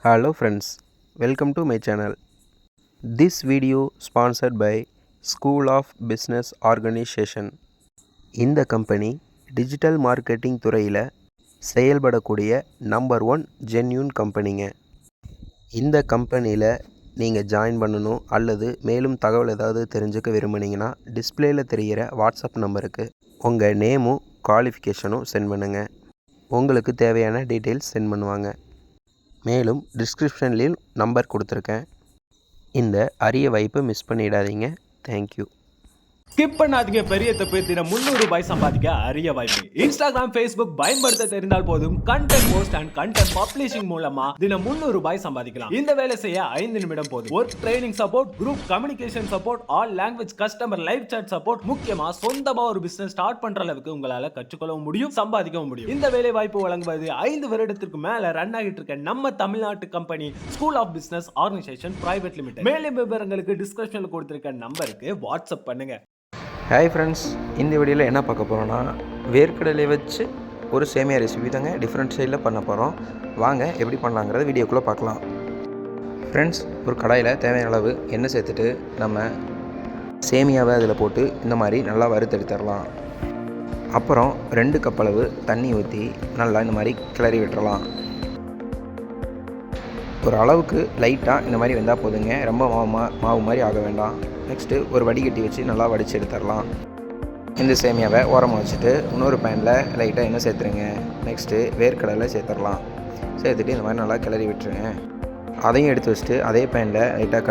Hello friends, welcome to my channel. This video sponsored by School of Business Organization. இந்த company digital marketing துறையில் செயல்படக்கூடிய number 1 genuine கம்பெனிங்க. இந்த கம்பெனியில் நீங்கள் join பண்ணணும் அல்லது மேலும் தகவல் ஏதாவது தெரிஞ்சுக்க விரும்புனீங்கன்னா டிஸ்பிளேயில் தெரிகிற வாட்ஸ்அப் நம்பருக்கு உங்கள் நேமும் குவாலிஃபிகேஷனும் சென்ட் பண்ணுங்கள். உங்களுக்கு தேவையான டீட்டெயில்ஸ் சென்ட் பண்ணுவாங்க. மேலும் டிஸ்கிரிப்ஷன்லேயும் நம்பர் கொடுத்துருக்கேன். இந்த அரிய வாய்ப்பை மிஸ் பண்ணிடாதீங்க. தேங்க்யூ. ஸ்கிப் பண்ணாதீங்க. பெரிய தப்பு. தினம் 300 ரூபாய் சம்பாதிக்க அரிய வாய்ப்பு. இன்ஸ்டாகிராம், ஃபேஸ்புக் பயன்படுத்த தெரிந்தால் போதும். Content post and content publishing மூலமா தினம் 300 ரூபாய் சம்பாதிக்கலாம். இந்த வேலை செய்ய 5 நிமிடம் போதும். Work training support, group communication support, all language customer live chat support, முக்கியமா சொந்தமா ஒரு பிசினஸ் ஸ்டார்ட் பண்ற அளவுக்கு உங்களால கற்றுக்கொள்ளவும் முடியும், சம்பாதிக்கவும் முடியும். இந்த வேலை வாய்ப்பு வழங்குவது 5 வருடத்திற்கு மேல ரன் ஆகிட்டு இருக்க நம்ம தமிழ்நாட்டு company school of business organisation private limited. மேலும் விவரங்களுக்கு டிஸ்கிரிப்ஷன்ல கொடுத்திருக்க நம்பருக்கு வாட்ஸ்அப் பண்ணுங்க. ஹாய் ஃப்ரெண்ட்ஸ், இந்த வீடியோவில் என்ன பார்க்க போகிறோன்னா வேர்க்கடலை வச்சு ஒரு சேமியா ரெசிபி தாங்க டிஃப்ரெண்ட் ஸ்டைலில் பண்ண போகிறோம். வாங்க எப்படி பண்ணலாங்கிறத வீடியோக்குள்ளே பார்க்கலாம். ஃப்ரெண்ட்ஸ், ஒரு கடாயில் தேவையான அளவு எண்ணெய் சேர்த்துட்டு நம்ம சேமியாவை அதில் போட்டு இந்த மாதிரி நல்லா வறுத்தெடுத்துடலாம். அப்புறம் 2 கப் அளவு தண்ணி ஊற்றி நல்லா இந்த மாதிரி கிளறி விட்டுறலாம். ஒரு அளவுக்கு லைட்டாக இந்த மாதிரி வெந்தால் போதுங்க, ரொம்ப மாவு மாதிரி ஆக வேண்டாம். நெக்ஸ்ட்டு ஒரு வடிகட்டி வச்சு நல்லா வடித்து எடுத்துடலாம். இந்த சேமியாவை ஓரமாக வச்சுட்டு இன்னொரு பேனில் லைட்டாக எண்ணெய் சேர்த்துருங்க. நெக்ஸ்ட்டு வேர்க்கடலை சேர்த்துடலாம். சேர்த்துட்டு இந்த மாதிரி நல்லா கிளறி விட்டுருங்க. அதையும் எடுத்து வச்சுட்டு அதே பேனில் லைட்டாக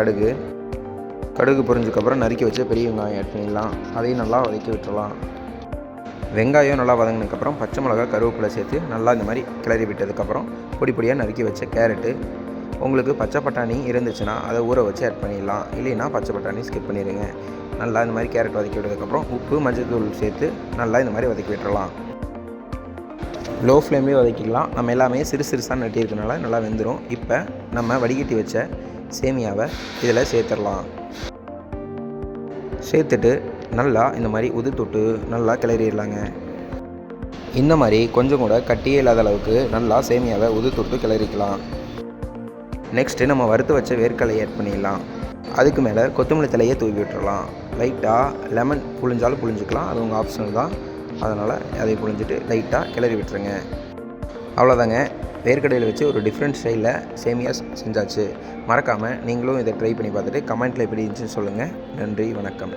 கடுகு பொரிஞ்சதுக்கப்புறம் நறுக்கி வச்சு பெரிய வெங்காயம் ஆட் பண்ணிடலாம். அதையும் நல்லா வதக்கி விட்டுறலாம். வெங்காயம் நல்லா வதங்கினதுக்கப்புறம் பச்சை மிளகா, கருவேப்பிலை சேர்த்து நல்லா இந்த மாதிரி கிளறி விட்டதுக்கப்புறம் பொடியாக நறுக்கி வச்ச கேரட்டு, உங்களுக்கு பச்சை பட்டாணி இருந்துச்சுன்னா அதை ஊற வச்சு ஆட் பண்ணிடலாம். இல்லைன்னா பச்சை பட்டாணி ஸ்கிப் பண்ணிடுங்க. நல்லா இந்த மாதிரி கேரட் வதக்கி விட்டதுக்கப்புறம் உப்பு, மஞ்சள் தூள் சேர்த்து நல்லா இந்த மாதிரி வதக்கி விட்டுறலாம். லோ ஃப்ளேம்லேயே வதக்கிக்கலாம். நம்ம எல்லாமே சிறுசாக நட்டியிருக்கனால நல்லா வெந்துடும். இப்போ நம்ம வடிகட்டி வச்ச சேமியாவை இதில் சேர்த்துடலாம். சேர்த்துட்டு நல்லா இந்த மாதிரி உதுத்துட்டு நல்லா கிளறிடலாங்க. இந்த மாதிரி கொஞ்சம் கூட கட்டியே இல்லாத அளவுக்கு நல்லா சேமியாவை உதுத்துட்டு கிளறிக்கலாம். நெக்ஸ்ட்டு நம்ம வறுத்து வச்ச வேர்க்கடலையை ஆட் பண்ணிடலாம். அதுக்கு மேலே கொத்தமல்லி தலையை தூவி விட்டுறலாம். லைட்டாக லெமன் புழிஞ்சாலும் புழிஞ்சிக்கலாம், அது உங்கள் ஆப்ஷனல் தான். அதனால் அதை புழிஞ்சிட்டு லைட்டாக கிளறி விட்டுருங்க. அவ்வளோதாங்க, வேர்க்கடையில் வச்சு ஒரு டிஃப்ரெண்ட் ஸ்டைலில் சேமியா செஞ்சாச்சு. மறக்காமல் நீங்களும் இதை ட்ரை பண்ணி பார்த்துட்டு கமெண்ட்டில் எப்படி இருந்துச்சுன்னு சொல்லுங்கள். நன்றி, வணக்கம்.